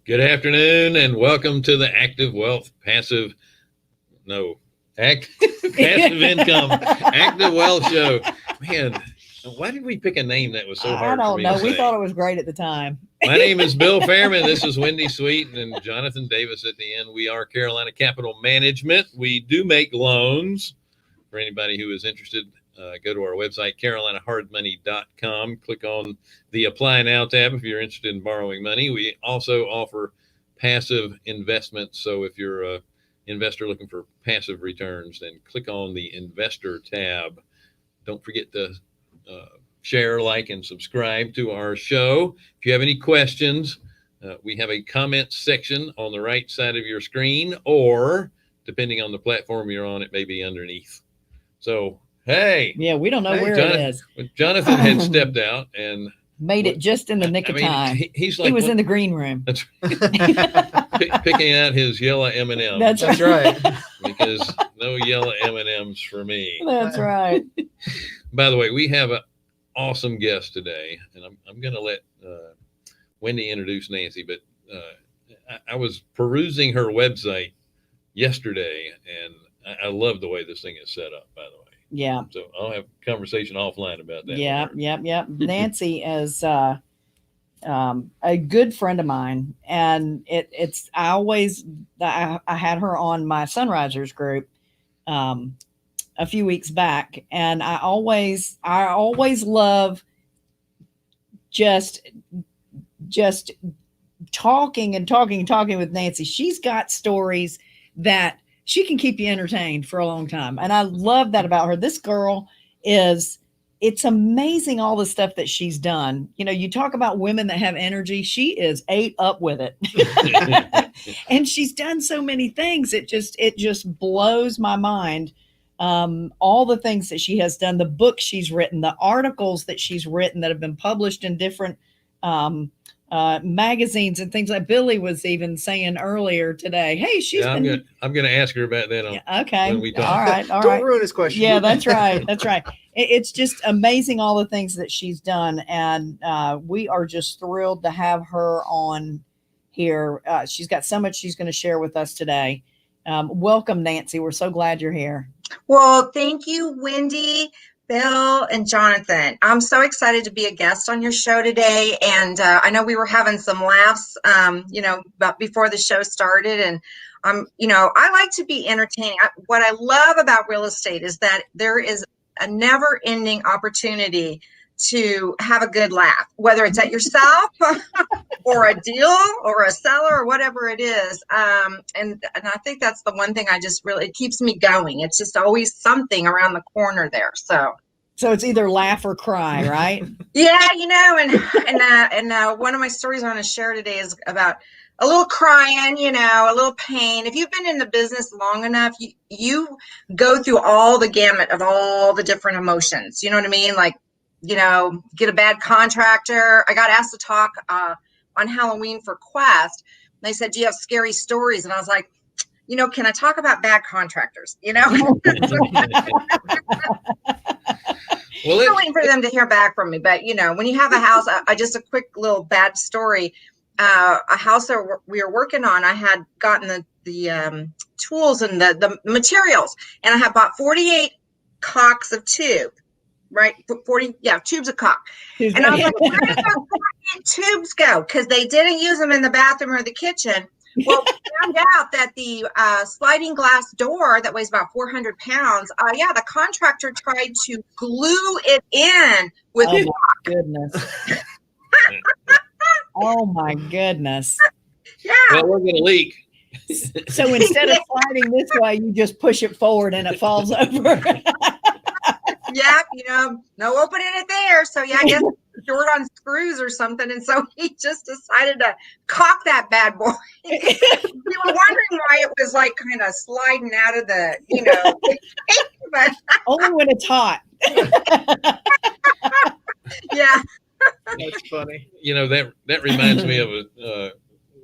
Good afternoon and welcome to the Active Wealth Passive Passive Income Active Wealth Show. Man, why did we pick a name that was so hard for me to say? I don't know. We thought it was great at the time. My name is Bill Fairman. This is Wendy Sweet and Jonathan Davis at the end. We are Carolina Capital Management. We do make loans. For anybody who is interested, go to our website, carolinahardmoney.com. Click on the Apply Now tab if you're interested in borrowing money. We also offer passive investments. So if you're an investor looking for passive returns, then click on the Investor tab. Don't forget to share, like, and subscribe to our show. If you have any questions, we have a comment section on the right side of your screen, or depending on the platform you're on, it may be underneath. So, hey. Yeah, we don't know where it is. Jonathan had stepped out and made it just in the nick of time. He's like, he was in the green room. That's picking out his yellow M&Ms. That's right. Because no yellow M&Ms for me. That's right. By the way, we have an awesome guest today, and I'm going to let Wendy introduce Nancy, but I was perusing her website yesterday, and I love the way this thing is set up, by the way. Yeah. So I'll have a conversation offline about that. Yep. Nancy is a good friend of mine, and I had her on my Sunrisers group a few weeks back, and I always love just talking with Nancy. She's got stories that she can keep you entertained for a long time. And I love that about her. This girl it's amazing all the stuff that she's done. You know, you talk about women that have energy. She is ate up with it. And she's done so many things. It just blows my mind. All the things that she has done, the books she's written, the articles that she's written that have been published in different magazines and things like Billy was even saying earlier today. Hey, I'm going to ask her about that. Okay. When we talk. All right. Don't ruin his question. Yeah, that's right. That's right. It's just amazing all the things that she's done. And we are just thrilled to have her on here. She's got so much she's going to share with us today. Welcome, Nancy. We're so glad you're here. Well, thank you, Wendy, Bill, and Jonathan. I'm so excited to be a guest on your show today. And I know we were having some laughs, about before the show started. And I like to be entertaining. What I love about real estate is that there is a never-ending opportunity to have a good laugh, whether it's at yourself or a deal or a seller or whatever it is. And I think that's the one thing it keeps me going. It's just always something around the corner there. So it's either laugh or cry, right? Yeah, and one of my stories I want to share today is about a little crying, a little pain. If you've been in the business long enough, you go through all the gamut of all the different emotions. You know what I mean? Like, get a bad contractor. I got asked to talk on Halloween for Quest. They said, do you have scary stories? And I was like, can I talk about bad contractors? Well, I'm waiting for them to hear back from me. But, when you have a house, just a quick little bad story. A house that we were working on, I had gotten the tools and the materials, and I had bought 48 cocks of tube. Right, 40 tubes of caulk. And I was like, where did those tubes go? Because they didn't use them in the bathroom or the kitchen. Well, we found out that the sliding glass door that weighs about 400 pounds, the contractor tried to glue it in with caulk. Goodness. Oh my goodness. Yeah. Well, we're going to leak. So instead of sliding this way, you just push it forward and it falls over. Yeah, no opening it there. So I guess short on screws or something. And so he just decided to caulk that bad boy. We were wondering why it was like kind of sliding out of the, but only when it's hot. Yeah. That's funny. That reminds me of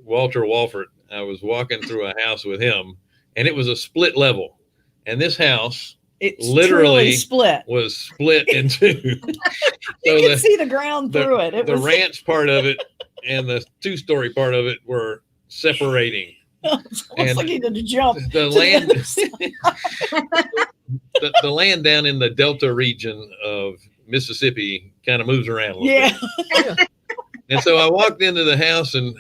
Walter Walford. I was walking through a house with him, and it was a split level. And this house It's literally split. Was split in two. You can see the ground through it. The ranch part of it and the two-story part of it were separating. It's almost And like he did a jump. The to land, the other side. the land down in the Delta region of Mississippi kind of moves around a little Yeah. bit. And so I walked into the house, and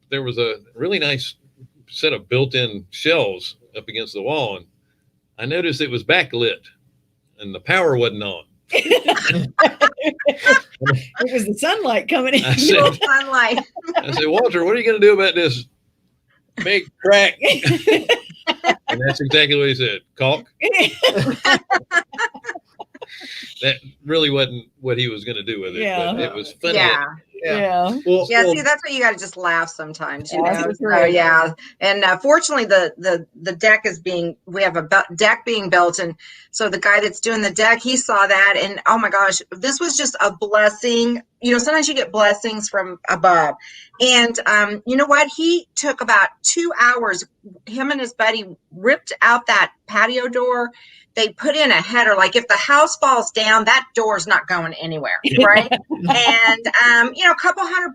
there was a really nice set of built-in shelves up against the wall, and I noticed it was backlit and the power wasn't on. It was the sunlight coming in. I said, Sunlight. Walter, what are you going to do about this big crack? And that's exactly what he said. Caulk. That really wasn't what he was going to do with it. Yeah. But it was funny. Yeah. Yeah. Well, Yeah, well, see, that's why you got to just laugh sometimes, you Yeah, know. that's So true. yeah, and fortunately, the deck we have a deck being built, and so the guy that's doing the deck, he saw that, and oh my gosh, this was just a blessing. You know, sometimes you get blessings from above, and you know what? He took about 2 hours. Him and his buddy ripped out that patio door. They put in a header, like if the house falls down, that door's not going anywhere, right? And you know, a couple $100. It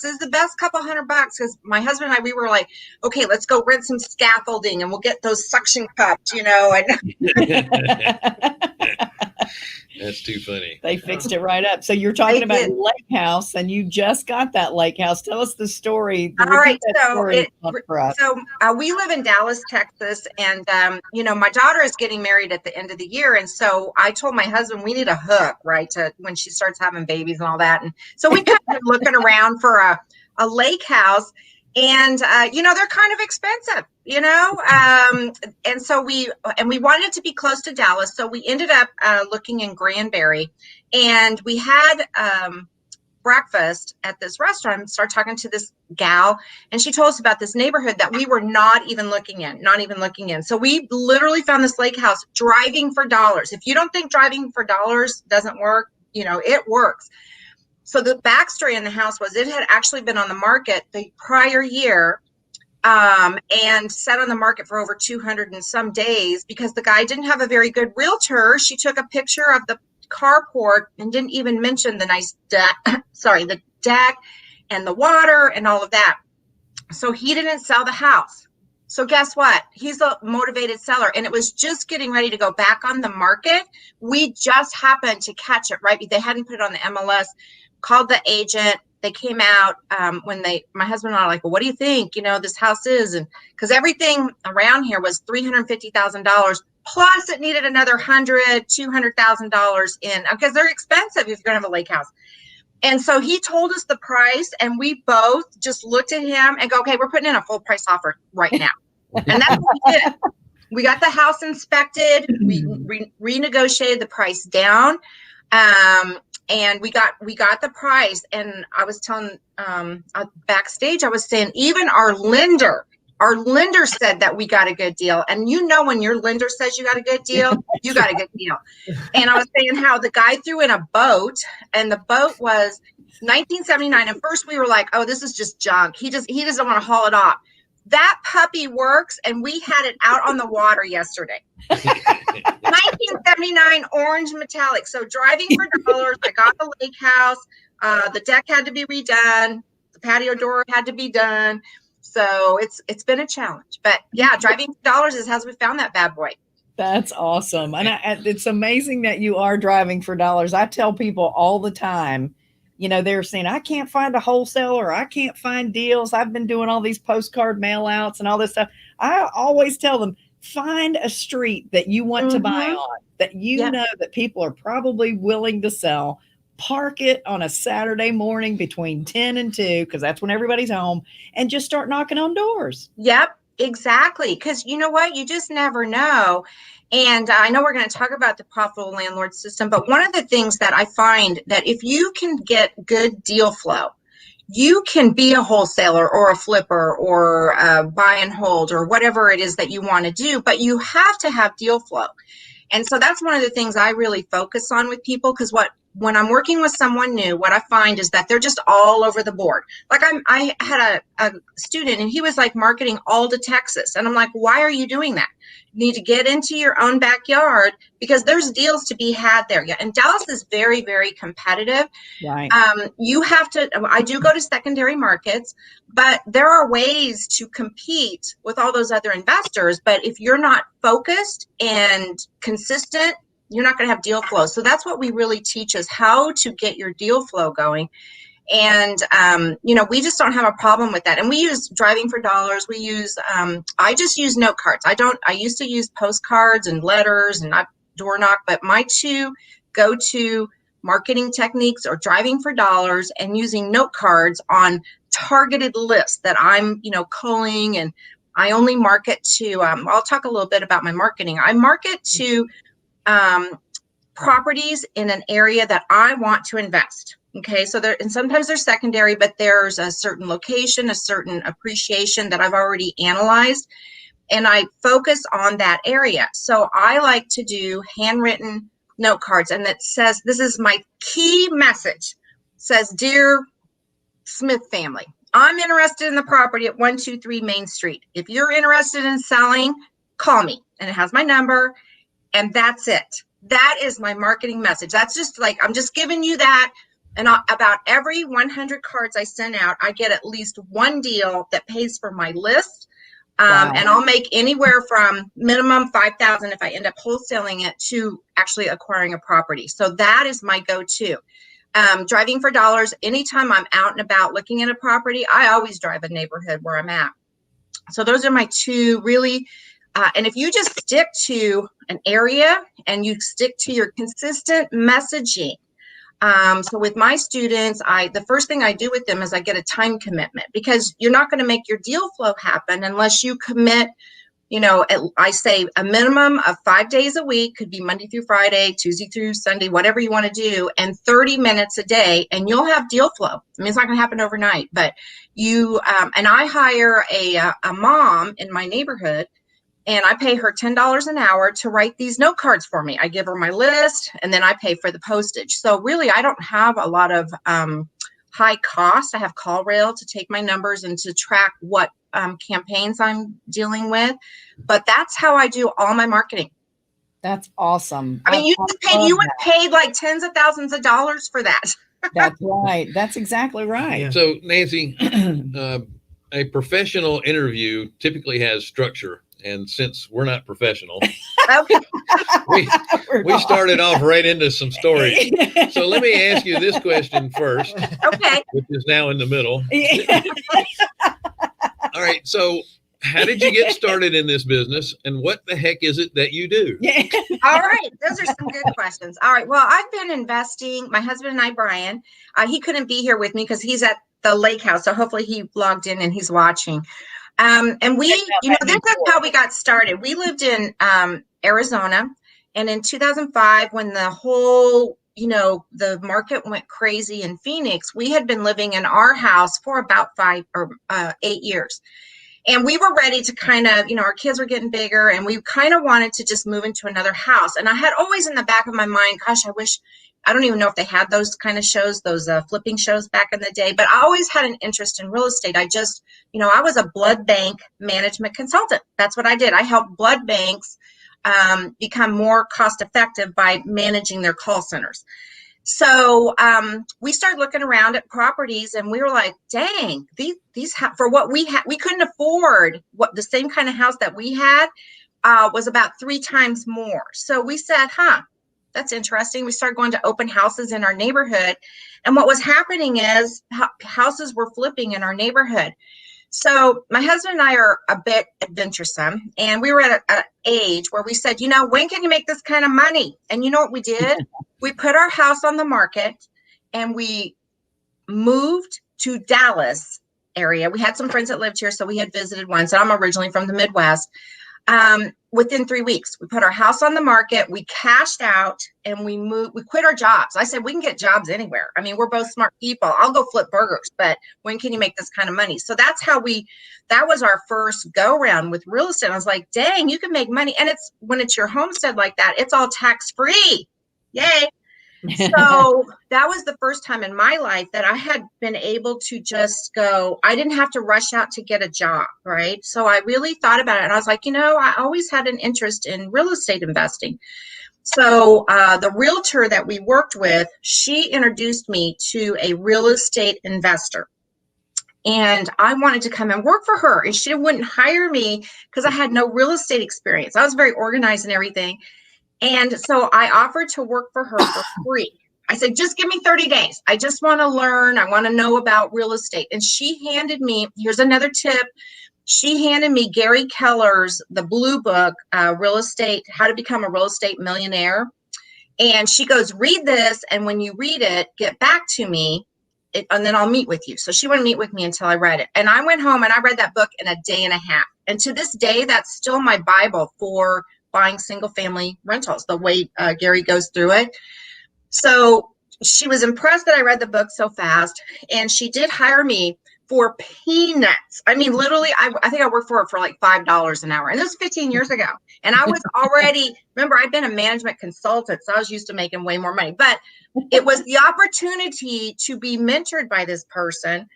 was the best couple $100 because my husband and I, we were like, okay, let's go rent some scaffolding and we'll get those suction cups, you know. And That's too funny. They fixed it right up. So you're talking They about did. Lake House, and you just got that Lake House. Tell us the story. All right, Repeat that story for us. so we live in Dallas, Texas, and you know, my daughter is getting married at the end of the year, and so I told my husband we need a hook, right, to when she starts having babies and all that, and so we kind of been looking around for a lake house, and you know, they're kind of expensive, you know, and so we wanted to be close to Dallas, so we ended up looking in Granbury, and we had breakfast at this restaurant and started talking to this gal, and she told us about this neighborhood that we were not even looking in. So we literally found this lake house driving for dollars. If you don't think driving for dollars doesn't work, you know, it works. So the backstory in the house was it had actually been on the market the prior year, and sat on the market for over 200 and some days because the guy didn't have a very good realtor. She took a picture of the carport and didn't even mention the nice deck, the deck and the water and all of that. So he didn't sell the house. So guess what? He's a motivated seller, and it was just getting ready to go back on the market. We just happened to catch it, right? They hadn't put it on the MLS, called the agent. They came out my husband and I were like, well, what do you think? You know, this house is, and because everything around here was $350,000 plus it needed another $200,000 in, because they're expensive if you're gonna have a lake house. And so he told us the price, and we both just looked at him and go, okay, we're putting in a full price offer right now. And that's what we did. We got the house inspected. We renegotiated the price down. And we got the price, and I was telling backstage, I was saying even our lender said that we got a good deal. And you know, when your lender says you got a good deal, you got a good deal. And I was saying how the guy threw in a boat, and the boat was 1979. At first we were like, oh, this is just junk. He doesn't want to haul it off. That puppy works, and we had it out on the water yesterday. 1979 orange metallic. So driving for dollars, I got the lake house. The deck had to be redone. The patio door had to be done. So it's been a challenge. But yeah, driving for dollars is how we found that bad boy. That's awesome. And it's amazing that you are driving for dollars. I tell people all the time, you know, they're saying, I can't find a wholesaler. I can't find deals. I've been doing all these postcard mail outs and all this stuff. I always tell them, find a street that you want to buy on, that you know that people are probably willing to sell. Park it on a Saturday morning between 10 and 2, because that's when everybody's home, and just start knocking on doors. Yep, exactly. Because you know what? You just never know. And I know we're going to talk about the profitable landlord system, but one of the things that I find that if you can get good deal flow, you can be a wholesaler or a flipper or buy and hold or whatever it is that you want to do, but you have to have deal flow. And so that's one of the things I really focus on with people, because what when I'm working with someone new, what I find is that they're just all over the board. Like I had a student and he was like marketing all to Texas. And I'm like, why are you doing that? You need to get into your own backyard because there's deals to be had there. Yeah. And Dallas is very, very competitive. Right. You have to, I do go to secondary markets, but there are ways to compete with all those other investors. But if you're not focused and consistent, you're not going to have deal flow. So that's what we really teach is how to get your deal flow going. And, we just don't have a problem with that. And we use driving for dollars. We use, I just use note cards. I used to use postcards and letters and not door knock, but my two go-to marketing techniques are driving for dollars and using note cards on targeted lists that I'm, culling, and I only market to, I'll talk a little bit about my marketing. I market to properties in an area that I want to invest. Okay, so and sometimes they're secondary, but there's a certain location, a certain appreciation that I've already analyzed, and I focus on that area. So I like to do handwritten note cards, and it says, this is my key message. It says, Dear Smith family, I'm interested in the property at 123 Main Street. If you're interested in selling, call me. And it has my number, and that's it. That is my marketing message. That's just like, I'm just giving you that. And about every 100 cards I send out, I get at least one deal that pays for my list. Wow. And I'll make anywhere from minimum $5,000 if I end up wholesaling it to actually acquiring a property. So that is my go-to. Driving for dollars. Anytime I'm out and about looking at a property, I always drive a neighborhood where I'm at. So those are my two really. And if you just stick to an area and you stick to your consistent messaging. So with my students, the first thing I do with them is I get a time commitment, because you're not going to make your deal flow happen unless you commit, I say a minimum of 5 days a week, could be Monday through Friday, Tuesday through Sunday, whatever you want to do, and 30 minutes a day, and you'll have deal flow. I mean, it's not going to happen overnight, but and I hire a mom in my neighborhood, and I pay her $10 an hour to write these note cards for me. I give her my list, and then I pay for the postage. So really, I don't have a lot of high cost. I have CallRail to take my numbers and to track what campaigns I'm dealing with. But that's how I do all my marketing. That's awesome. I mean, you would pay like tens of thousands of dollars for that. That's right. That's exactly right. Yeah. So, Nancy, a professional interview typically has structure. And since we're not professional, Okay. we started off right into some stories. So let me ask you this question first, Okay. which is now in the middle. All right. So how did you get started in this business, and what the heck is it that you do? All right. Those are some good questions. All right. Well, I've been investing. My husband and I, Brian, he couldn't be here with me because he's at the lake house. So hopefully he logged in and he's watching. And we, this is how we got started. We lived in Arizona, and in 2005, when the whole, the market went crazy in Phoenix, we had been living in our house for about 8 years. And we were ready to kind of, our kids were getting bigger, and we kind of wanted to just move into another house. And I had always in the back of my mind, gosh, I don't even know if they had those kind of shows, those flipping shows back in the day, but I always had an interest in real estate. I just, I was a blood bank management consultant. That's what I did. I helped blood banks become more cost effective by managing their call centers. So we started looking around at properties, and we were like, dang, these for what we had, we couldn't afford what the same kind of house that we had was about 3 times more. So we said, that's interesting. We started going to open houses in our neighborhood. And what was happening is houses were flipping in our neighborhood. So my husband and I are a bit adventuresome. And we were at an age where we said, when can you make this kind of money? And you know what we did? We put our house on the market, and we moved to Dallas area. We had some friends that lived here, so we had visited once. And I'm originally from the Midwest. Within 3 weeks, we put our house on the market, we cashed out, and we quit our jobs. I said, we can get jobs anywhere. I mean, we're both smart people. I'll go flip burgers, but when can you make this kind of money? So that's how that was our first go round with real estate. I was like, dang, you can make money. And when it's your homestead like that, it's all tax free. Yay. So that was the first time in my life that I had been able to just go, I didn't have to rush out to get a job, right? So I really thought about it, and I was like, I always had an interest in real estate investing. So the realtor that we worked with, she introduced me to a real estate investor. And I wanted to come and work for her, and she wouldn't hire me because I had no real estate experience. I was very organized and everything. And so I offered to work for her for free. I said, just give me 30 days. I just want to learn. I want to know about real estate. And she handed me, here's another tip. She handed me Gary Keller's, the blue book, Real Estate, How to Become a Real Estate Millionaire. And she goes, read this. And when you read it, get back to me. And then I'll meet with you. So she wouldn't meet with me until I read it. And I went home and I read that book in a day and a half. And to this day, that's still my Bible for buying single family rentals, the way Gary goes through it. So she was impressed that I read the book so fast. And she did hire me for peanuts. I mean, literally, I think I worked for her for like $5 an hour. And this was 15 years ago. And I was already, remember, I'd been a management consultant, so I was used to making way more money. But it was the opportunity to be mentored by this person.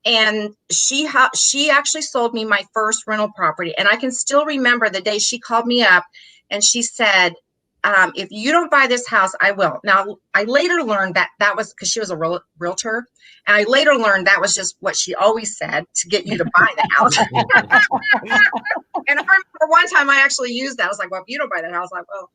And she actually sold me my first rental property. And I can still remember the day she called me up and she said, if you don't buy this house, I will. Now, I later learned that was because she was a realtor. And I later learned that was just what she always said to get you to buy the house. And I remember one time I actually used that. I was like, well, if you don't buy that house, I will.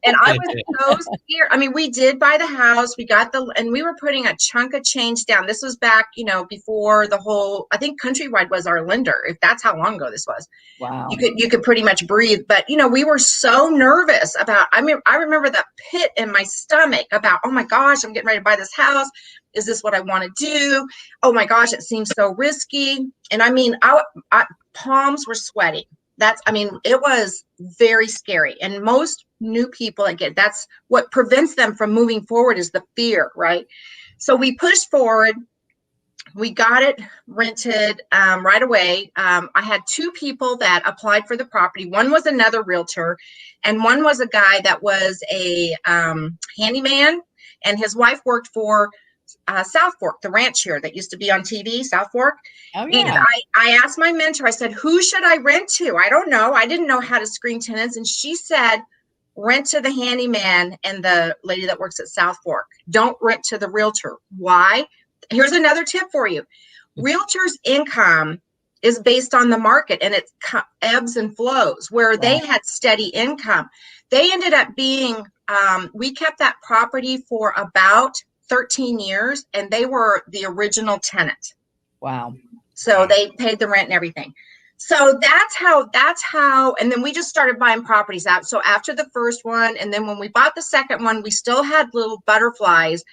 And I was so scared. I mean, we did buy the house. And we were putting a chunk of change down. This was back, before the whole, I think Countrywide was our lender, if that's how long ago this was. Wow. You could pretty much breathe. But, we were so nervous about, I remember that pit in my stomach about, oh my gosh, I'm getting ready to buy this house. Is this what I want to do? Oh my gosh, it seems so risky. And I mean, palms were sweating. It was very scary. And most new people that's what prevents them from moving forward is the fear, right? So we pushed forward. We got it rented right away. I had two people that applied for the property. One was another realtor, and one was a guy that was a handyman, and his wife worked for South Fork, the ranch here that used to be on TV, South Fork. Oh, yeah. And I asked my mentor, I said, who should I rent to? I don't know. I didn't know how to screen tenants. And she said, rent to the handyman and the lady that works at South Fork. Don't rent to the realtor. Why? Here's another tip for you. Realtors' income is based on the market, and it ebbs and flows. Where they had steady income, they ended up being, we kept that property for about 13 years, and they were the original tenant. Wow. So they paid the rent and everything. So that's how, and then we just started buying properties out. So after the first one, and then when we bought the second one, we still had little butterflies,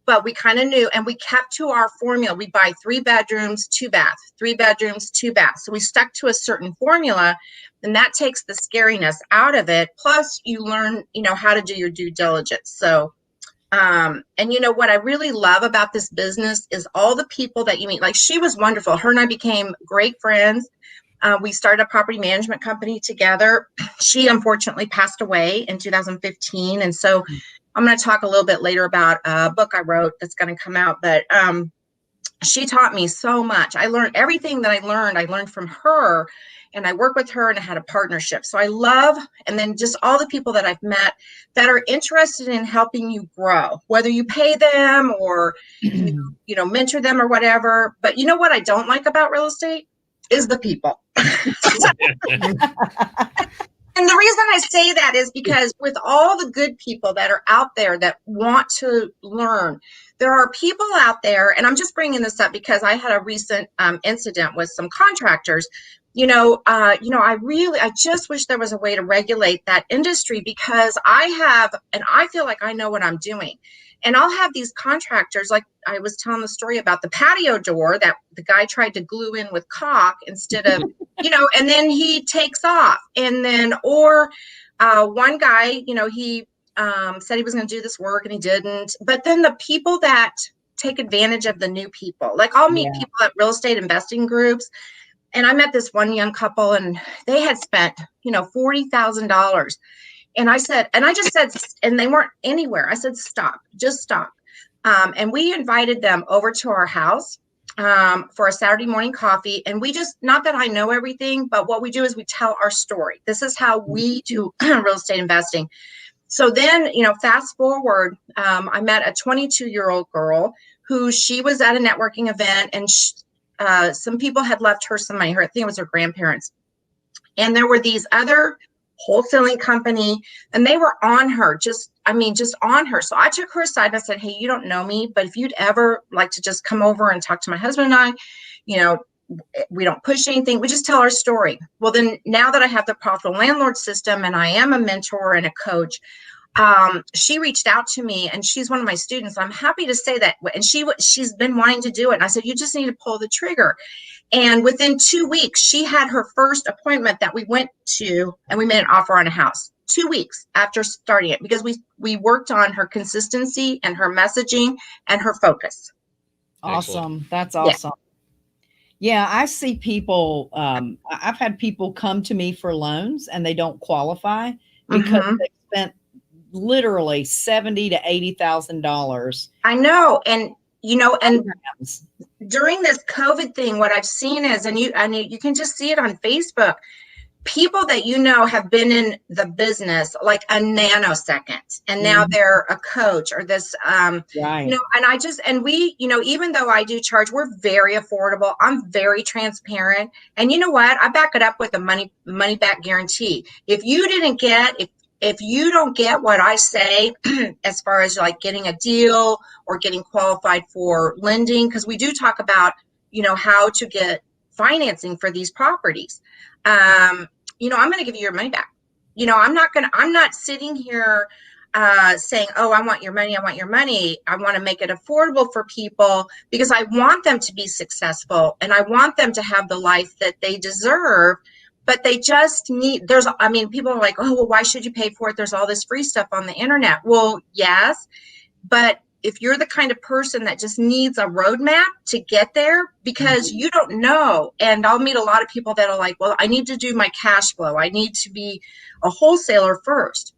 but we kind of knew, and we kept to our formula. We buy 3 bedrooms, 2 baths, 3 bedrooms, 2 baths. So we stuck to a certain formula, and that takes the scariness out of it. Plus you learn, how to do your due diligence. So, and what I really love about this business is all the people that you meet. Like, she was wonderful. Her and I became great friends. We started a property management company together. She unfortunately passed away in 2015. And so I'm going to talk a little bit later about a book I wrote that's going to come out. But she taught me so much. I learned everything that I learned from her. And I work with her, and I had a partnership. So I love, and then just all the people that I've met that are interested in helping you grow, whether you pay them or, mentor them or whatever. But you know what I don't like about real estate is the people. And the reason I say that is because with all the good people that are out there that want to learn, there are people out there, and I'm just bringing this up because I had a recent incident with some contractors. I just wish there was a way to regulate that industry, because I feel like I know what I'm doing. And I'll have these contractors, like I was telling the story about the patio door that the guy tried to glue in with caulk instead of, and then he takes off. And then, or one guy, he said he was going to do this work and he didn't. But then the people that take advantage of the new people, like I'll meet people at real estate investing groups. And I met this one young couple, and they had spent, $40,000 And I just said, and they weren't anywhere. I said, stop, just stop. And we invited them over to our house for a Saturday morning coffee. And we just, not that I know everything, but what we do is we tell our story. This is how we do real estate investing. So then, fast forward, I met a 22-year-old girl who she was at a networking event, and some people had left her some money. I think it was her grandparents. And there were these other wholesaling company, and they were on her, just on her. So I took her aside and I said, hey, you don't know me, but if you'd ever like to just come over and talk to my husband and I, we don't push anything. We just tell our story. Well, then now that I have the profitable landlord system and I am a mentor and a coach, she reached out to me, and she's one of my students. I'm happy to say that. And she's been wanting to do it. And I said, you just need to pull the trigger. And within 2 weeks, she had her first appointment that we went to, and we made an offer on a house 2 weeks after starting it, because we worked on her consistency and her messaging and her focus. Awesome. Excellent. That's awesome. Yeah, I see people, I've had people come to me for loans and they don't qualify because they spent literally $70,000 to $80,000. I know. And, and during this COVID thing, what I've seen is, and you can just see it on Facebook, people that have been in the business like a nanosecond, and now they're a coach or this, right. And we, even though I do charge, we're very affordable. I'm very transparent. And you know what? I back it up with a money back guarantee. If you didn't get, if you don't get what I say, as far as like getting a deal or getting qualified for lending, because we do talk about, how to get financing for these properties. I'm going to give you your money back. I'm not sitting here saying, oh, I want your money. I want your money. I want to make it affordable for people because I want them to be successful and I want them to have the life that they deserve. But they just need, people are like, oh, well, why should you pay for it? There's all this free stuff on the internet. Well, yes, but if you're the kind of person that just needs a roadmap to get there because you don't know, and I'll meet a lot of people that are like, well, I need to do my cash flow. I need to be a wholesaler first.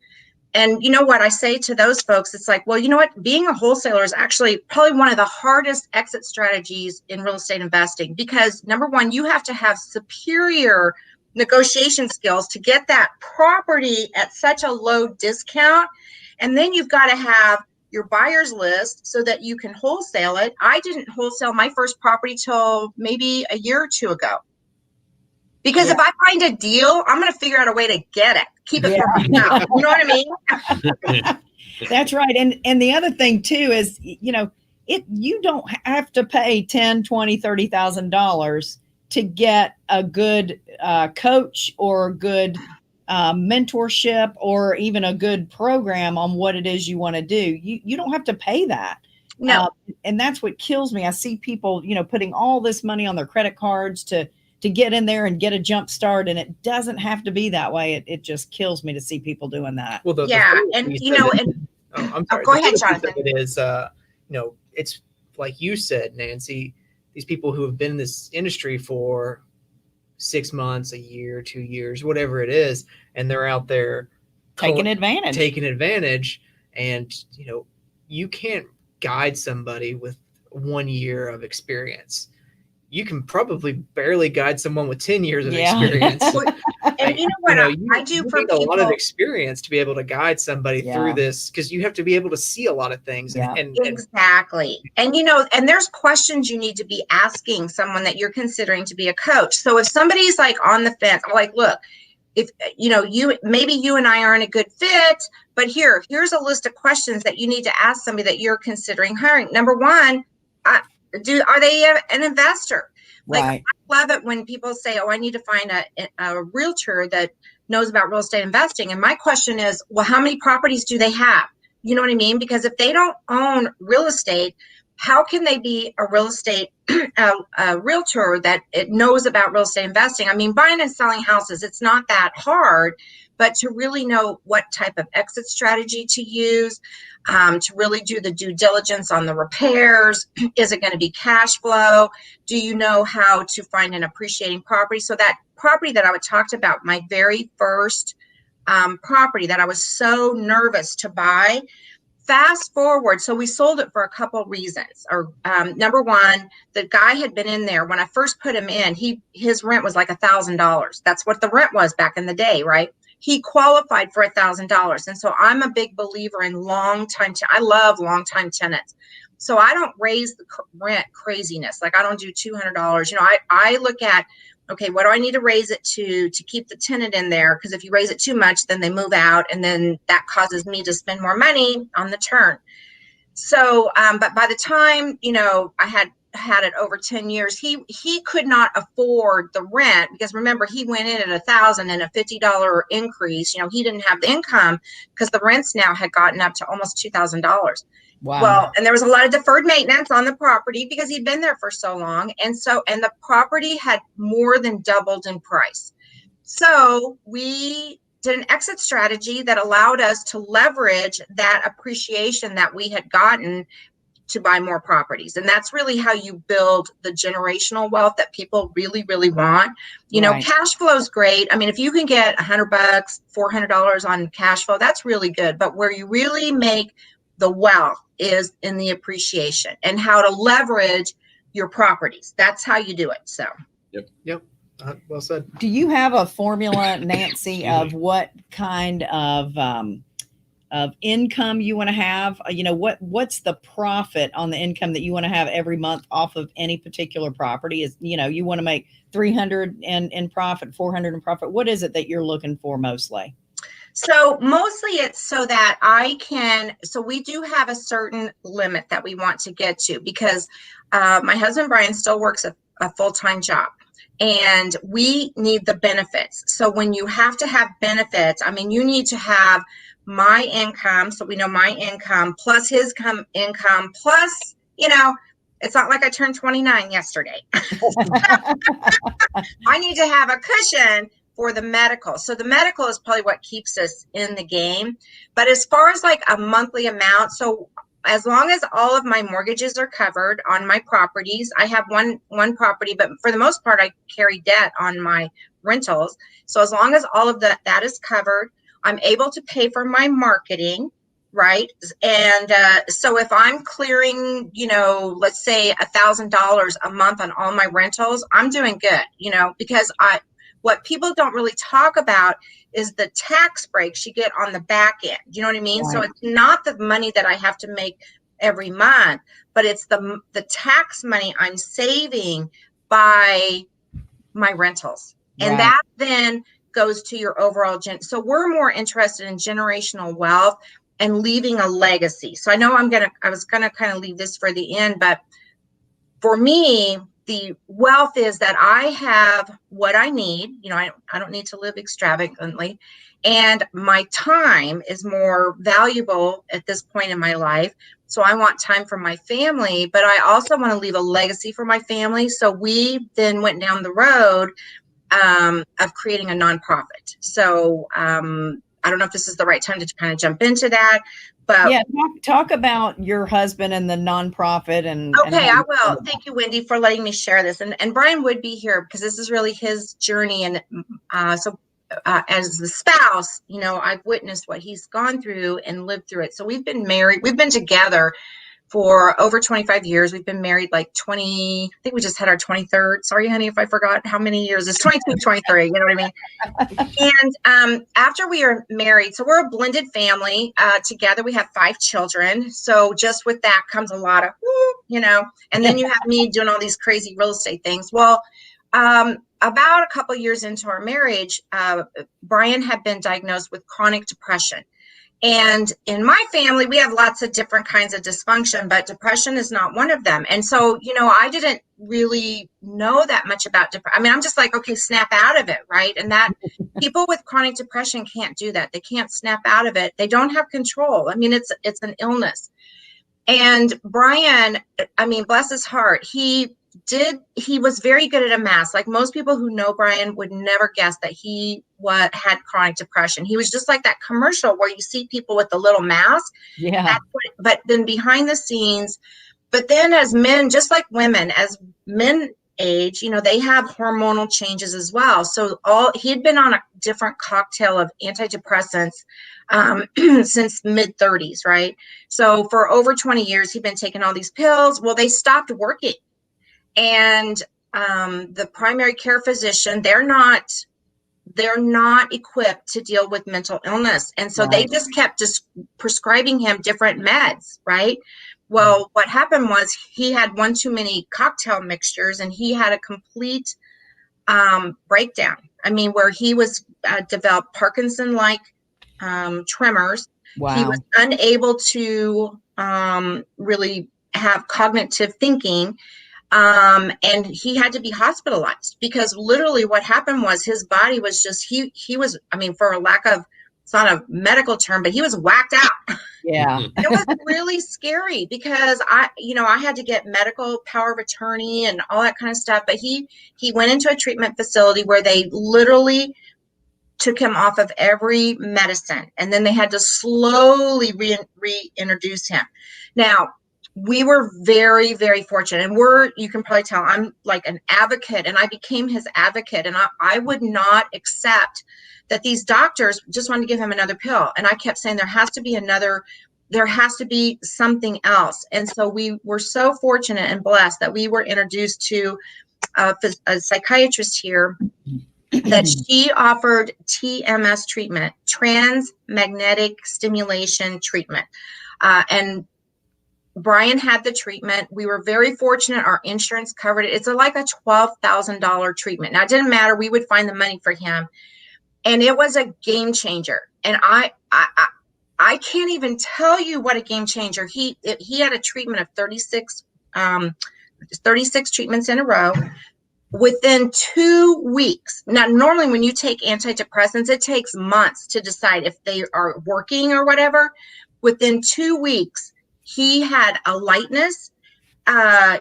And you know what I say to those folks? It's like, well, you know what? Being a wholesaler is actually probably one of the hardest exit strategies in real estate investing because number one, you have to have superior negotiation skills to get that property at such a low discount. And then you've got to have your buyer's list so that you can wholesale it. I didn't wholesale my first property till maybe a year or two ago. Because if I find a deal, I'm going to figure out a way to get it. Keep it for myself. You know what I mean? That's right. And the other thing too is, you don't have to pay $10,000, $20,000, $30,000 to get a good coach or a good mentorship or even a good program on what it is you want to do. You don't have to pay that. No. And that's what kills me. I see people, putting all this money on their credit cards to get in there and get a jump start. And it doesn't have to be that way. It just kills me to see people doing that. Well, I'm sorry. Go ahead, Jonathan. It is, it's like you said, Nancy, these people who have been in this industry for 6 months, a year, 2 years, whatever it is, and they're out there taking advantage. And, you can't guide somebody with 1 year of experience. You can probably barely guide someone with 10 years of experience. And you know what I do for people? A lot of experience to be able to guide somebody through this because you have to be able to see a lot of things. Exactly. And, and there's questions you need to be asking someone that you're considering to be a coach. So if somebody's like on the fence, I'm like, look, if, maybe you and I aren't a good fit, but here's a list of questions that you need to ask somebody that you're considering hiring. Number one, are they an investor? Right. I love it when people say, oh, I need to find a realtor that knows about real estate investing. And my question is, well, how many properties do they have? You know what I mean? Because if they don't own real estate, how can they be a real estate a realtor that it knows about real estate investing? I mean, buying and selling houses, it's not that hard, but to really know what type of exit strategy to use, to really do the due diligence on the repairs. Is it going to be cash flow? Do you know how to find an appreciating property? So that property that I talked about, my very first property that I was so nervous to buy. Fast forward, so we sold it for a couple reasons. Or number one, the guy had been in there when I first put him in. His rent was like $1,000. That's what the rent was back in the day, right? He qualified for $1,000, and so I'm a big believer in long-time. I love long-time tenants, so I don't raise the rent craziness. Like I don't do $200. I look at, okay, what do I need to raise it to keep the tenant in there? Because if you raise it too much, then they move out, and then that causes me to spend more money on the turn. So, but by the time, I had it over 10 years, he could not afford the rent, because remember, he went in at $1,000 and a $50 increase. He didn't have the income because the rents now had gotten up to almost $2,000. Wow. Well, and there was a lot of deferred maintenance on the property because he'd been there for so long. And the property had more than doubled in price. So we did an exit strategy that allowed us to leverage that appreciation that we had gotten to buy more properties. And that's really how you build the generational wealth that people really, really want. Right. Cash flow is great. I mean, if you can get $100, $400 on cash flow, that's really good. But where you really make the wealth is in the appreciation and how to leverage your properties. That's how you do it. So. Yep. Well said. Do you have a formula, Nancy, of what kind of income you want to have? What's the profit on the income that you want to have every month off of any particular property? Is, you want to make 300 in profit, 400 in profit. What is it that you're looking for mostly? So mostly it's so that so we do have a certain limit that we want to get to, because my husband, Brian, still works a full-time job, and we need the benefits. So when you have to have benefits, you need to have my income. So we know my income plus his income plus, it's not like I turned 29 yesterday. I need to have a cushion for the medical. So the medical is probably what keeps us in the game. But as far as like a monthly amount, so as long as all of my mortgages are covered on my properties, I have one property, but for the most part, I carry debt on my rentals. So as long as all of that is covered, I'm able to pay for my marketing, right? And so if I'm clearing, let's say $1,000 a month on all my rentals, I'm doing good, because what people don't really talk about is the tax breaks you get on the back end. You know what I mean? Right. So it's not the money that I have to make every month, but it's the tax money I'm saving by my rentals. And Right. that then goes to your overall so we're more interested in generational wealth and leaving a legacy. So I know I was gonna kind of leave this for the end, but for me, the wealth is that I have what I need. I don't need to live extravagantly, and my time is more valuable at this point in my life. So I want time for my family, but I also want to leave a legacy for my family. So we then went down the road of creating a nonprofit. So I don't know if this is the right time to kind of jump into that, but yeah, talk about your husband and the nonprofit. Okay, I will. Thank you, Wendy, for letting me share this. And Brian would be here because this is really his journey. And so as the spouse, I've witnessed what he's gone through and lived through it. So we've been married. We've been together for over 25 years. We've been married like 20, I think we just had our 23rd. Sorry, honey, if I forgot how many years. It's 22, 23, you know what I mean? And after we are married, so we're a blended family. Together we have 5 children. So just with that comes a lot of, and then you have me doing all these crazy real estate things. Well, about a couple of years into our marriage, Brian had been diagnosed with chronic depression. And in my family, we have lots of different kinds of dysfunction, but depression is not one of them. And so, I didn't really know that much about depression. I'm just like, okay, snap out of it, right? And that people with chronic depression can't do that. They can't snap out of it. They don't have control. It's an illness. And Brian, bless his heart, he was very good at a mask. Like most people who know Brian would never guess that he had chronic depression. He was just like that commercial where you see people with the little mask. Yeah. But then behind the scenes, but then as men, just like women, as men age, they have hormonal changes as well. So he'd been on a different cocktail of antidepressants since mid 30s, right? So for over 20 years, he'd been taking all these pills. Well, they stopped working. And the primary care physician, they're not equipped to deal with mental illness. And so they just kept just prescribing him different meds, right? Well, what happened was he had one too many cocktail mixtures, and he had a complete breakdown. I mean, where he was developed Parkinson-like tremors. Wow. He was unable to really have cognitive thinking. And he had to be hospitalized because literally what happened was his body was just, he was, I mean, for a lack of, it's not a medical term, but he was whacked out. Yeah. It was really scary because I had to get medical power of attorney and all that kind of stuff. But he went into a treatment facility where they literally took him off of every medicine. And then they had to slowly reintroduce him. Now, we were very, very fortunate. And you can probably tell, I'm like an advocate, and I became his advocate. And I would not accept that these doctors just wanted to give him another pill. And I kept saying, there has to be something else. And so we were so fortunate and blessed that we were introduced to a psychiatrist here that she offered TMS treatment, transmagnetic stimulation treatment. And Brian had the treatment. We were very fortunate. Our insurance covered it. It's like a $12,000 treatment. Now, it didn't matter. We would find the money for him. And it was a game changer. And I can't even tell you what a game changer. He had a treatment of 36 treatments in a row within 2 weeks. Now, normally when you take antidepressants, it takes months to decide if they are working or whatever. Within 2 weeks, he had a lightness. I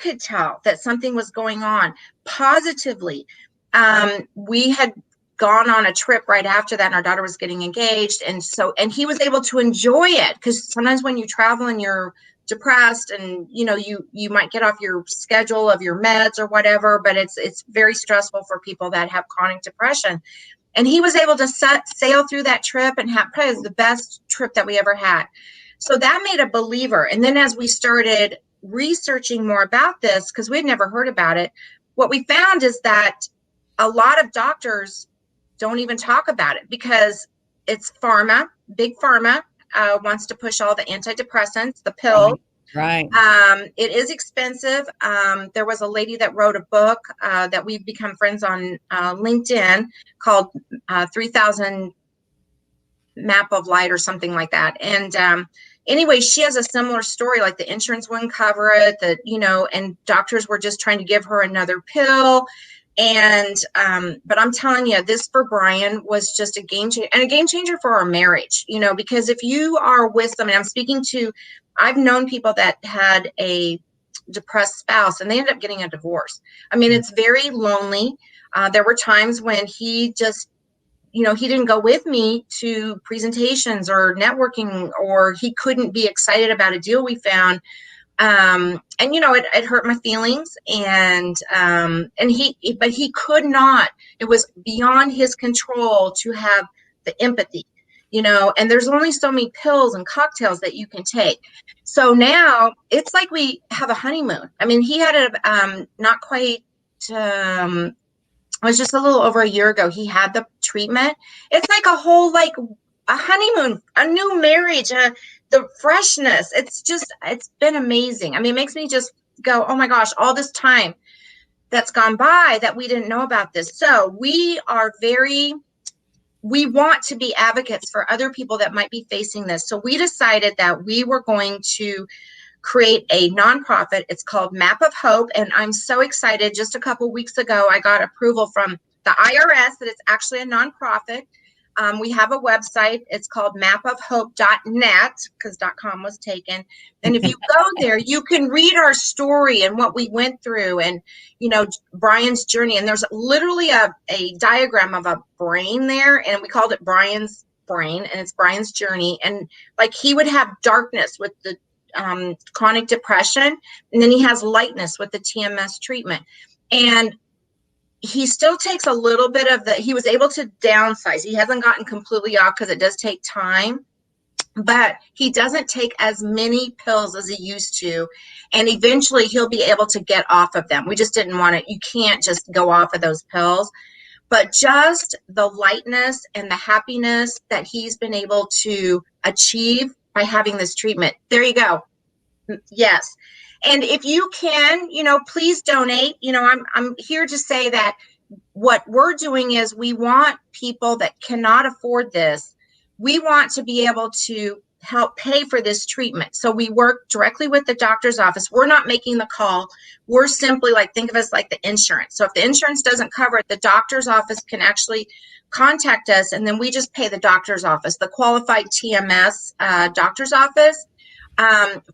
could tell that something was going on positively. We had gone on a trip right after that, and our daughter was getting engaged. And he was able to enjoy it, because sometimes when you travel and you're depressed and, you might get off your schedule of your meds or whatever, but it's very stressful for people that have chronic depression. And he was able to sail through that trip and probably was the best trip that we ever had. So that made a believer. And then as we started researching more about this, because we'd never heard about it, what we found is that a lot of doctors don't even talk about it because it's pharma, big pharma wants to push all the antidepressants, the pill. Right. It is expensive. There was a lady that wrote a book that we've become friends on LinkedIn called 3000 Map of Light or something like that. And anyway, she has a similar story, like the insurance wouldn't cover it, and doctors were just trying to give her another pill. And but I'm telling you, this for Brian was just a game changer, and a game changer for our marriage, because if you are with someone, I've known people that had a depressed spouse and they ended up getting a divorce. I mean, it's very lonely. There were times when he just, he didn't go with me to presentations or networking, or he couldn't be excited about a deal we found. And it hurt my feelings, but he could not, it was beyond his control to have the empathy, and there's only so many pills and cocktails that you can take. So now it's like we have a honeymoon. I mean, he had not quite, it was just a little over a year ago, he had the treatment. It's like a whole, like a honeymoon, a new marriage, the freshness. It's been amazing. I mean, it makes me just go, oh my gosh, all this time that's gone by that we didn't know about this. So we want to be advocates for other people that might be facing this. So we decided that we were going to create a nonprofit. It's called Map of Hope. And I'm so excited. Just a couple weeks ago, I got approval from the IRS that it's actually a nonprofit. We have a website. It's called mapofhope.net, because .com was taken. And if you go there, you can read our story and what we went through and, Brian's journey. And there's literally a diagram of a brain there. And we called it Brian's brain, and it's Brian's journey. And like he would have darkness with the chronic depression, and then he has lightness with the TMS treatment. And he still takes a little bit of he was able to downsize. He hasn't gotten completely off because it does take time, but he doesn't take as many pills as he used to. And eventually he'll be able to get off of them. We just didn't want it. You can't just go off of those pills, but just the lightness and the happiness that he's been able to achieve by having this treatment. There you go. Yes. And if you can, please donate. I'm here to say that what we're doing is we want people that cannot afford this. We want to be able to help pay for this treatment. So we work directly with the doctor's office. We're not making the call. We're simply think of us like the insurance. So if the insurance doesn't cover it, the doctor's office can actually contact us, and then we just pay the doctor's office, the qualified TMS doctor's office,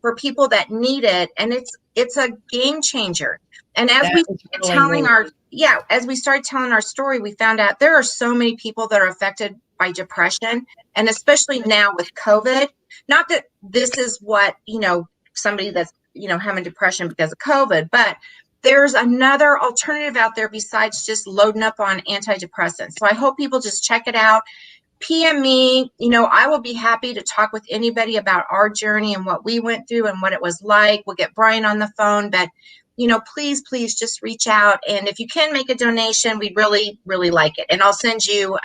for people that need it. And it's a game changer. And as we started telling our story, we found out there are so many people that are affected by depression, and especially now with COVID. Not that this is what, somebody that's, having depression because of COVID, but there's another alternative out there besides just loading up on antidepressants. So I hope people just check it out. PM me, I will be happy to talk with anybody about our journey and what we went through and what it was like. We'll get Brian on the phone, but please just reach out. And if you can make a donation, we'd really, really like it. And I'll send you,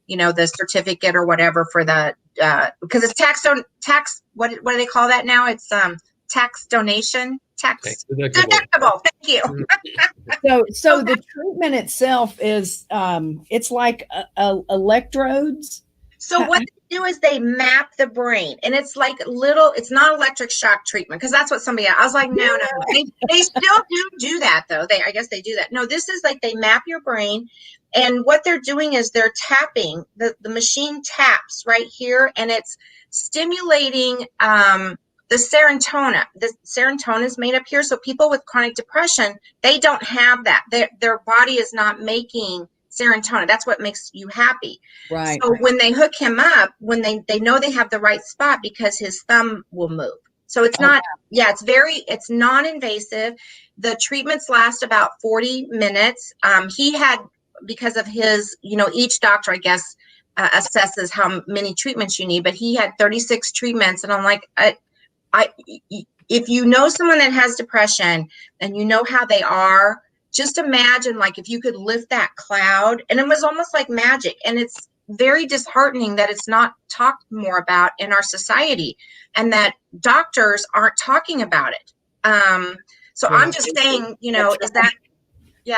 the certificate or whatever for the, because it's tax, what do they call that now? It's tax donation, tax deductible. Thank you. So the treatment itself is, it's like electrodes. So what they do is they map the brain, and it's it's not electric shock treatment, because that's what I was like, no. They still do that though. I guess they do that. No, this is they map your brain, and what they're doing is they're tapping, the machine taps right here, and it's stimulating, the serotonin. The serotonin is made up here. So people with chronic depression, they don't have that. Their body is not making serotonin. That's what makes you happy. Right. So when they hook him up, when they know they have the right spot, because his thumb will move. So it's not, it's non-invasive. The treatments last about 40 minutes. He had, because of his, each doctor, I guess, assesses how many treatments you need, but he had 36 treatments. And I'm like, if you know someone that has depression and you know how they are, just imagine if you could lift that cloud. And it was almost like magic. And it's very disheartening that it's not talked more about in our society, and that doctors aren't talking about it. So I'm just saying, is that, they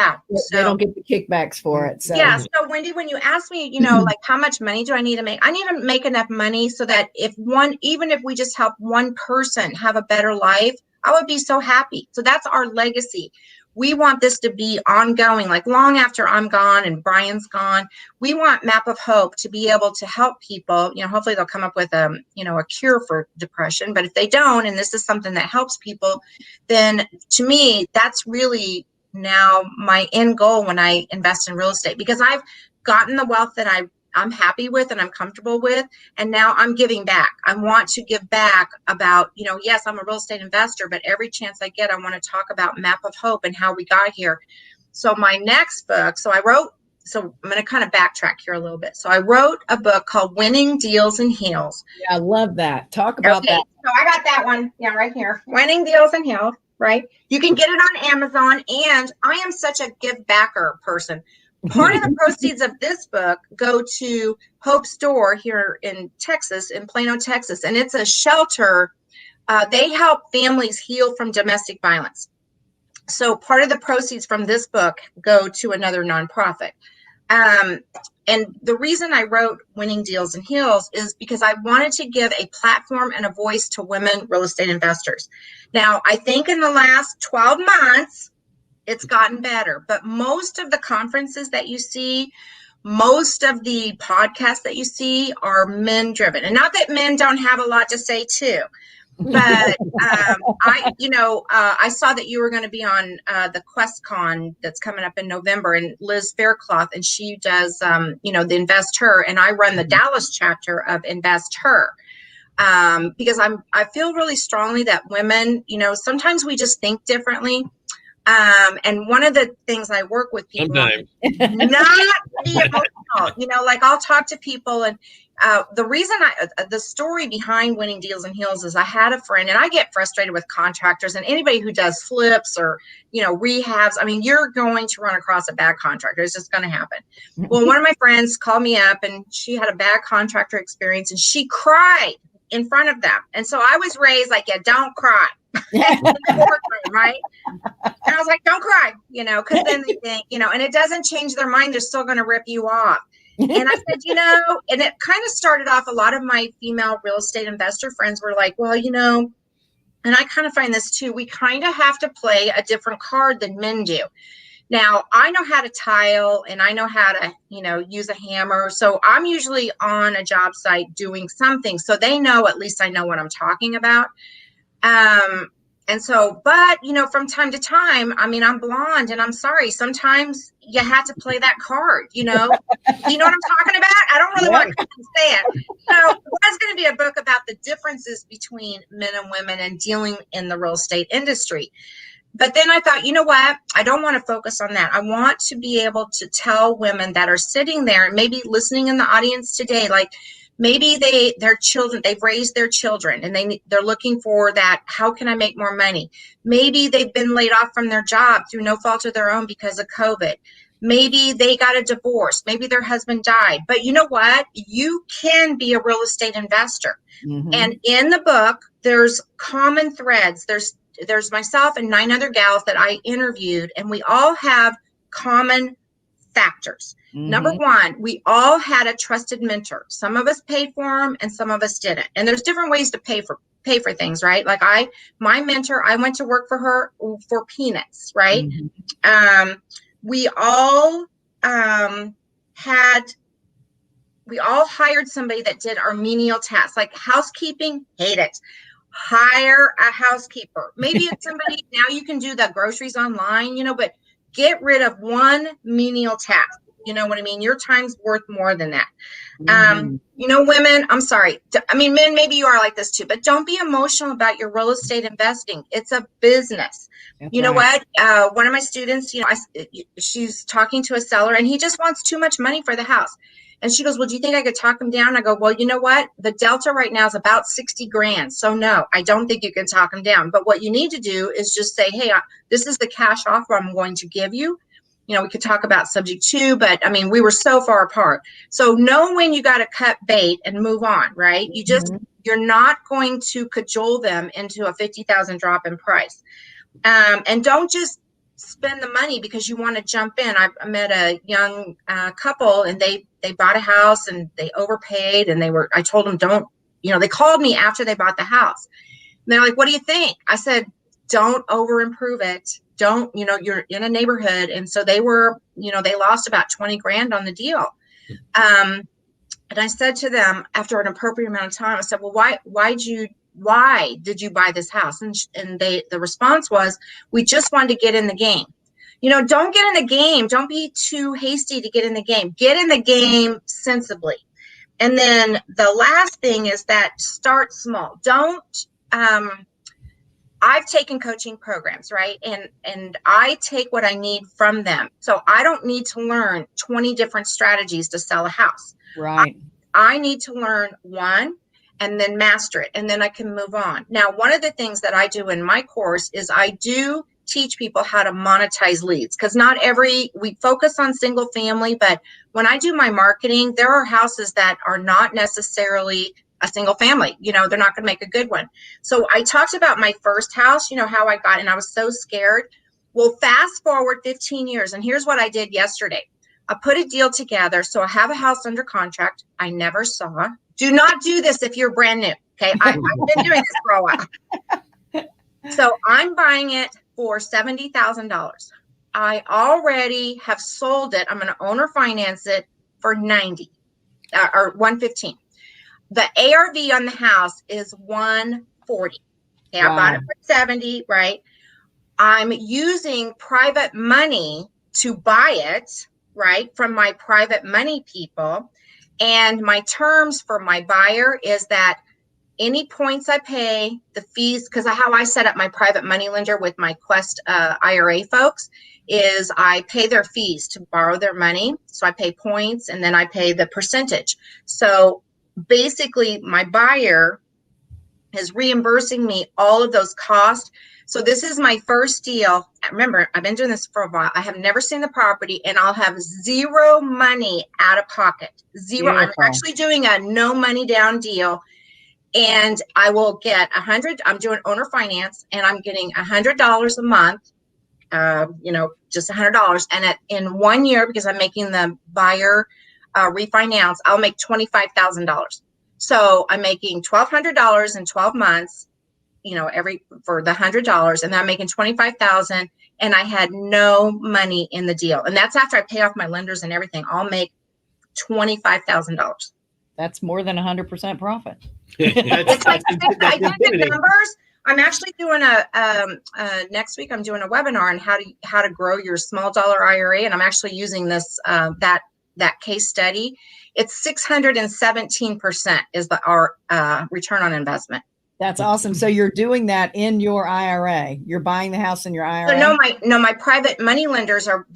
don't get the kickbacks for it. So So Wendy, when you ask me, how much money do I need to make? I need to make enough money so that even if we just help one person have a better life, I would be so happy. So that's our legacy. We want this to be ongoing, long after I'm gone and Brian's gone. We want Map of Hope to be able to help people. Hopefully they'll come up with a cure for depression. But if they don't, and this is something that helps people, then to me, that's really now my end goal when I invest in real estate, because I've gotten the wealth that I'm happy with and I'm comfortable with. And now I'm giving back. I want to give back about, yes, I'm a real estate investor, but every chance I get, I want to talk about Map of Hope and how we got here. So my next book, I'm going to kind of backtrack here a little bit. So I wrote a book called Winning Deals and Heals. Yeah, I love that. Talk about that. So I got that one. Yeah, right here. Winning Deals and Heals. Right. You can get it on Amazon. And I am such a give backer person. Part of the proceeds of this book go to Hope Store here in Texas, in Plano, Texas. And it's a shelter. They help families heal from domestic violence. So part of the proceeds from this book go to another nonprofit. And the reason I wrote Winning Deals and Heals is because I wanted to give a platform and a voice to women real estate investors. Now, I think in the last 12 months, it's gotten better, but most of the conferences that you see, most of the podcasts that you see are men driven. And not that men don't have a lot to say too, but I saw that you were going to be on the QuestCon that's coming up in November, and Liz Faircloth, and she does, the Invest Her, and I run the Dallas chapter of Invest Her. because I feel really strongly that women, sometimes we just think differently. And one of the things I work with people on, not be emotional, like I'll talk to people, and the reason the story behind Winning Deals and Heels is I had a friend, and I get frustrated with contractors and anybody who does flips or, rehabs. I mean, you're going to run across a bad contractor. It's just going to happen. Well, one of my friends called me up, and she had a bad contractor experience, and she cried in front of them. And so I was raised like, yeah, don't cry. Right? And I was like, don't cry, because then they think, and it doesn't change their mind. They're still going to rip you off. And I said, and it kind of started off, a lot of my female real estate investor friends were like, well, and I kind of find this too, we kind of have to play a different card than men do. Now, I know how to tile, and I know how to, use a hammer. So I'm usually on a job site doing something. So they know, at least I know what I'm talking about. And so, but, from time to time, I mean, I'm blonde, and I'm sorry, sometimes you have to play that card, you know what I'm talking about? I don't really want to say it. There's going to be a book about the differences between men and women and dealing in the real estate industry. But then I thought, you know what? I don't want to focus on that. I want to be able to tell women that are sitting there and maybe listening in the audience today, like, maybe their children, they've raised their children, and they're looking for that. How can I make more money? Maybe they've been laid off from their job through no fault of their own because of COVID. Maybe they got a divorce. Maybe their husband died. But you know what? You can be a real estate investor. Mm-hmm. And in the book, there's common threads. There's myself and 9 other gals that I interviewed, and we all have common factors. Mm-hmm. Number 1, we all had a trusted mentor. Some of us paid for them and some of us didn't. And there's different ways to pay for things, right? Like my mentor, I went to work for her for peanuts, right? Mm-hmm. We all hired somebody that did our menial tasks, like housekeeping, hate it. Hire a housekeeper. Maybe it's somebody, now you can do the groceries online, but get rid of one menial task. You know what I mean? Your time's worth more than that. Mm-hmm. Women, I'm sorry. I mean, men, maybe you are like this too, but don't be emotional about your real estate investing. It's a business. That's you know right. What? One of my students, she's talking to a seller, and he just wants too much money for the house. And she goes, well, do you think I could talk him down? I go, well, you know what? The delta right now is about $60,000. So no, I don't think you can talk him down. But what you need to do is just say, hey, this is the cash offer I'm going to give you. We could talk about subject to, but I mean, we were so far apart. So know when you got to cut bait and move on, right? You just, mm-hmm. You're not going to cajole them into a $50,000 drop in price. And don't just spend the money because you want to jump in. I met a young couple, and they bought a house, and they overpaid, and I told them, don't, they called me after they bought the house. And they're like, what do you think? I said, don't over improve it. Don't, you're in a neighborhood. And so they were, they lost about $20,000 on the deal. And I said to them after an appropriate amount of time, I said, well, why did you buy this house? And the response was, we just wanted to get in the game. Don't get in the game. Don't be too hasty to get in the game. Get in the game sensibly. And then the last thing is that start small. Don't, I've taken coaching programs, right? And I take what I need from them. So I don't need to learn 20 different strategies to sell a house. Right. I need to learn one and then master it, and then I can move on. Now, one of the things that I do in my course is I do teach people how to monetize leads, because we focus on single family, but when I do my marketing, there are houses that are not necessarily a single family, they're not going to make a good one. So I talked about my first house, how I got, and I was so scared. Well, fast forward 15 years. And here's what I did yesterday. I put a deal together. So I have a house under contract I never saw. Do not do this if you're brand new. Okay. I've been doing this for a while. So I'm buying it for $70,000. I already have sold it. I'm going to owner finance it for 90 or 115. The ARV on the house is 140. Okay, wow. I bought it for 70, right? I'm using private money to buy it, right, from my private money people. And my terms for my buyer is that any points I pay, the fees, because how I set up my private money lender with my Quest IRA folks is I pay their fees to borrow their money. So I pay points and then I pay the percentage. So basically my buyer is reimbursing me all of those costs. So this is my first deal. Remember, I've been doing this for a while. I have never seen the property and I'll have zero money out of pocket. Zero. Beautiful. I'm actually doing a no money down deal. And I will get I'm doing owner finance and I'm getting $100 a month, just $100. And in 1 year, because I'm making the buyer refinance, I'll make $25,000. So I'm making $1,200 in 12 months, for the $100, and then I'm making $25,000, and I had no money in the deal. And that's after I pay off my lenders and everything. I'll make $25,000. That's more than 100% profit. It's like I did the numbers. I'm actually doing next week. I'm doing a webinar on how to grow your small dollar IRA, and I'm actually using this that case study. It's 617% is our return on investment. That's awesome. So you're doing that in your IRA. You're buying the house in your IRA. So my private money lenders are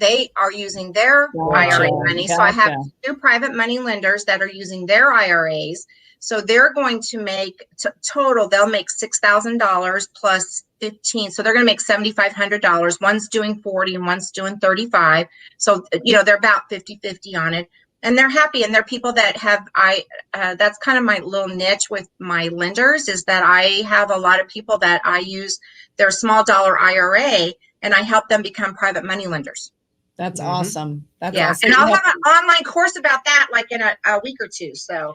using their IRA money. Gotcha. So I have 2 private money lenders that are using their IRAs. So they're going to make total. They'll make $6,000 plus 15. So they're going to make $7,500. One's doing 40 and one's doing 35. So they're about 50-50 on it. And they're happy, and they're people that have, that's kind of my little niche with my lenders, is that I have a lot of people that I use their small dollar IRA, and I help them become private money lenders. That's awesome. That's awesome. And I'll have an online course about that, like in a week or two. So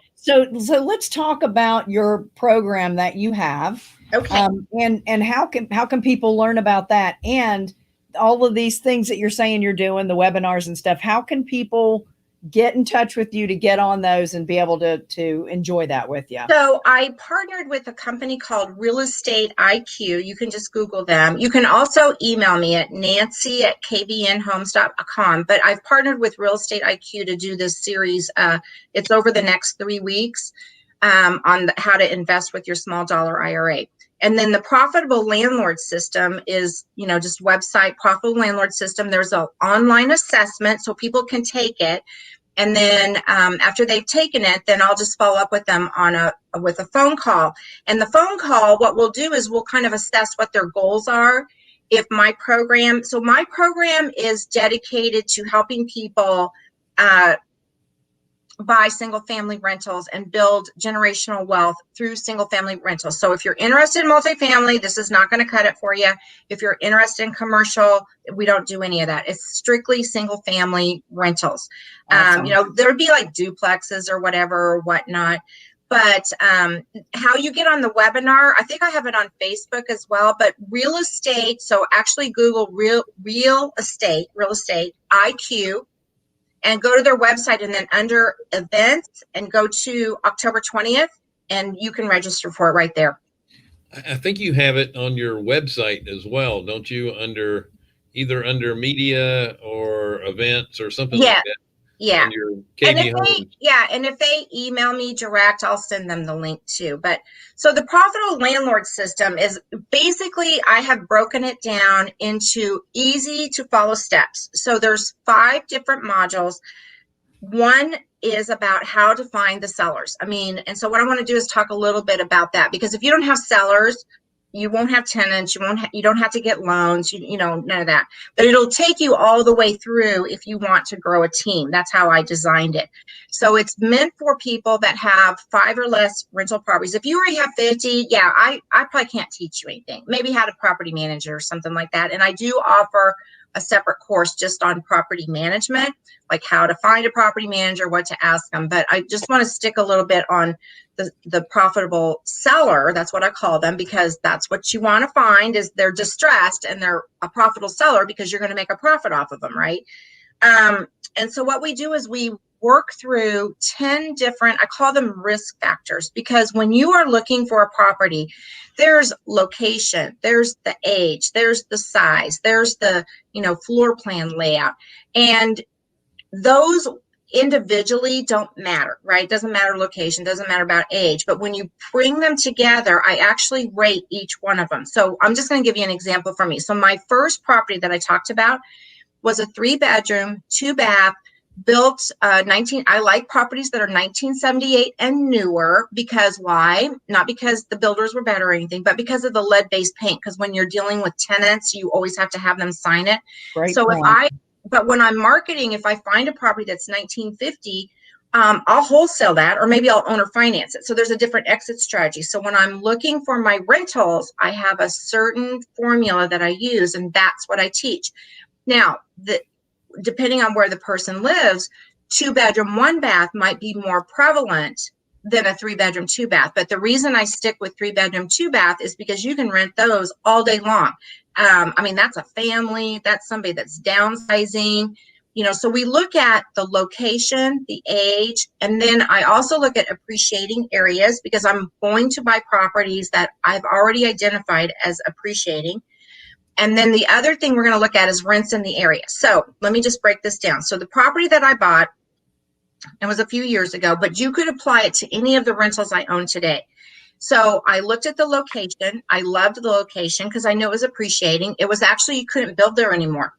let's talk about your program that you have. Okay. And how can people learn about that, and all of these things that you're saying you're doing, the webinars and stuff? How can people get in touch with you to get on those and be able to enjoy that with you? So I partnered with a company called Real Estate IQ. You can just Google them. You can also email me at nancy@kvnhomes.com. But I've partnered with Real Estate IQ to do this series. It's over the next 3 weeks on how to invest with your small dollar IRA. And then the Profitable Landlord System is, just website, Profitable Landlord System. There's an online assessment so people can take it. And then after they've taken it, then I'll just follow up with them with a phone call. And the phone call, what we'll do is we'll kind of assess what their goals are. My program is dedicated to helping people buy single family rentals and build generational wealth through single family rentals. So if you're interested in multifamily, this is not going to cut it for you. If you're interested in commercial, we don't do any of that. It's strictly single family rentals. Awesome. There would be like duplexes or whatever or whatnot. But how you get on the webinar, I think I have it on Facebook as well, but real estate. So actually Google real estate IQ, and go to their website, and then under events and go to October 20th, and you can register for it right there. I think you have it on your website as well, don't you? Either under media or events or something like that. Yeah. On your KV Homes. And if they email me direct, I'll send them the link too. But so the Profitable Landlord System is basically, I have broken it down into easy to follow steps. So there's 5 different modules. One is about how to find the sellers. And so what I want to do is talk a little bit about that, because if you don't have sellers, you won't have tenants. You don't have to get loans. None of that. But it'll take you all the way through if you want to grow a team. That's how I designed it. So it's meant for people that have 5 or less rental properties. If you already have 50, I probably can't teach you anything. Maybe how to property manager or something like that. And I do offer a separate course just on property management, like how to find a property manager, what to ask them. But I just want to stick a little bit on the profitable seller. That's what I call them, because that's what you want to find, is they're distressed and they're a profitable seller, because you're going to make a profit off of them, right? And so what we do is we work through 10 different, I call them risk factors, because when you are looking for a property, there's location, there's the age, there's the size, there's the, floor plan layout. And those individually don't matter, right? Doesn't matter location, doesn't matter about age, but when you bring them together, I actually rate each one of them. So I'm just going to give you an example for me. So my first property that I talked about was a 3-bedroom, 2-bath, built 19. I like properties that are 1978 and newer because why? Not because the builders were better or anything, but because of the lead-based paint. Because when you're dealing with tenants, you always have to have them sign it. Great So point. but when I'm marketing, if I find a property that's 1950, I'll wholesale that, or maybe I'll owner finance it. So there's a different exit strategy. So when I'm looking for my rentals, I have a certain formula that I use, and that's what I teach. Now, depending on where the person lives, 2-bedroom, 1-bath might be more prevalent than a 3-bedroom, 2-bath. But the reason I stick with 3-bedroom, 2-bath is because you can rent those all day long. I mean, that's a family, that's somebody that's downsizing, so we look at the location, the age, and then I also look at appreciating areas because I'm going to buy properties that I've already identified as appreciating. And then the other thing we're going to look at is rents in the area. So let me just break this down. So the property that I bought, it was a few years ago, but you could apply it to any of the rentals I own today. So I looked at the location. I loved the location because I knew it was appreciating. It was actually, you couldn't build there anymore.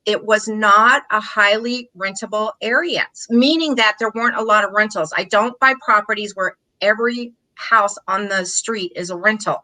It was not a highly rentable area, meaning that there weren't a lot of rentals. I don't buy properties where every house on the street is a rental.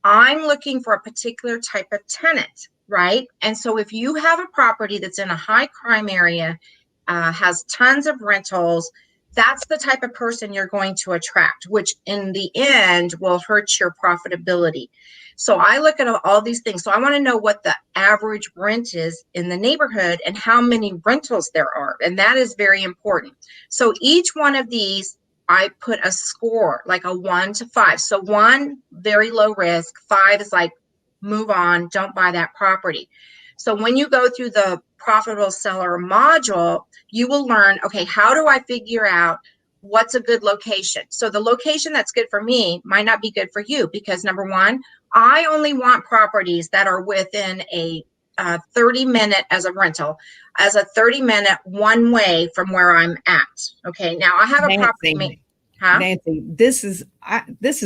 I'm looking for a particular type of tenant, right? And so if you have a property that's in a high crime area, has tons of rentals, that's the type of person you're going to attract, which in the end will hurt your profitability. So I look at all these things. So I want to know what the average rent is in the neighborhood and how many rentals there are. And that is very important. So each one of these, I put a score, like a 1 to 5. So 1, very low risk. 5 is like, move on, don't buy that property. So when you go through the profitable seller module, you will learn, okay, how do I figure out what's a good location? So the location that's good for me might not be good for you because number one, I only want properties that are within a 30-minute as a rental, as a 30-minute one way from where I'm at. Okay, now I have a property. Nancy, this is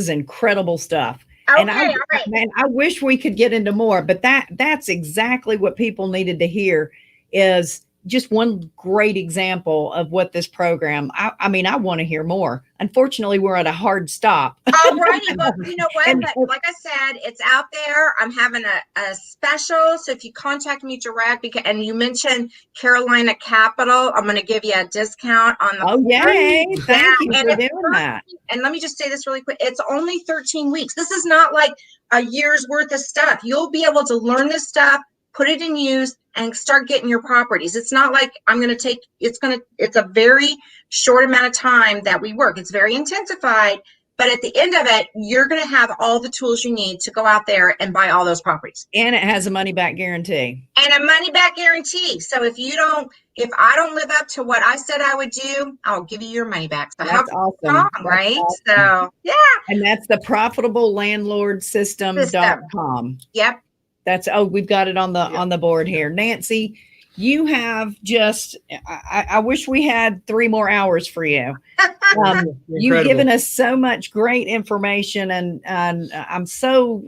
incredible stuff. Okay, and all right. Man, I wish we could get into more, but that's exactly what people needed to hear. Is just one great example of what this program. I mean, I want to hear more. Unfortunately, we're at a hard stop. All righty, but you know what? But like I said, it's out there. I'm having a special. So if you contact me direct, and you mentioned Carolina Capital, I'm going to give you a discount on the. Oh, yay! Thank you for doing that. And let me just say this really quick. It's only 13 weeks. This is not like a year's worth of stuff. You'll be able to learn this stuff, put it in use, and start getting your properties. It's not like it's a very short amount of time that we work. It's very intensified, but at the end of it, you're going to have all the tools you need to go out there and buy all those properties. And it has a money back guarantee. And a money back guarantee. So if I don't live up to what I said I would do, I'll give you your money back. So that's awesome. Right? Awesome. So yeah. And that's the profitablelandlordsystem.com. Yep. We've got it on the board here. Nancy, you have just, I wish we had 3 more hours for you. You've given us so much great information, and I'm so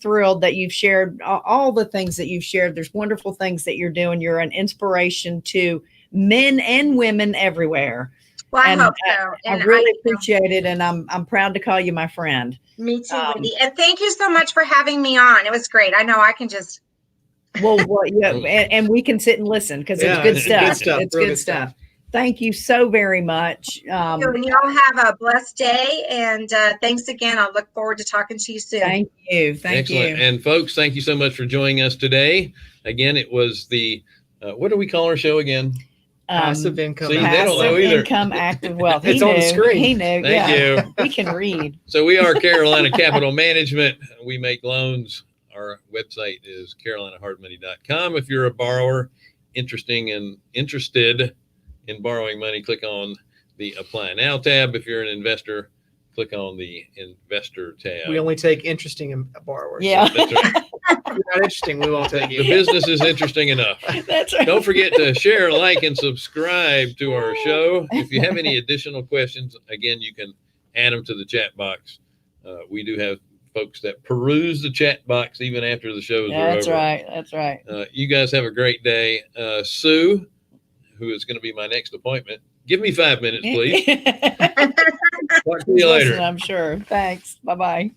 thrilled that you've shared all the things that you've shared. There's wonderful things that you're doing. You're an inspiration to men and women everywhere. Well, I hope so. And I really appreciate it, and I'm proud to call you my friend. Me too, Wendy. And thank you so much for having me on. It was great. I know I can just. Well, yeah, and we can sit and listen because it's good stuff. It's good stuff. Thank you so very much. And y'all have a blessed day. And thanks again. I look forward to talking to you soon. Thank you. Excellent. You. And folks, thank you so much for joining us today. Again, it was the, what do we call our show again? Passive income. See, they don't know either. Income, active wealth. It's on the screen. He knew. Thank you. We can read. So we are Carolina Capital Management. We make loans. Our website is carolinahardmoney.com. If you're a borrower interested in borrowing money, click on the Apply Now tab. If you're an investor, click on the Investor tab. We only take interesting borrowers. Yeah. That's right. you're not interesting, we won't take The you. business is interesting enough. That's right. Don't forget to share, like, and subscribe to our show. If you have any additional questions, again, you can add them to the chat box. We do have folks that peruse the chat box even after the shows are over. That's right. That's right. You guys have a great day. Sue, who is going to be my next appointment, give me 5 minutes, please. Talk to you later. Listen, I'm sure. Thanks. Bye-bye.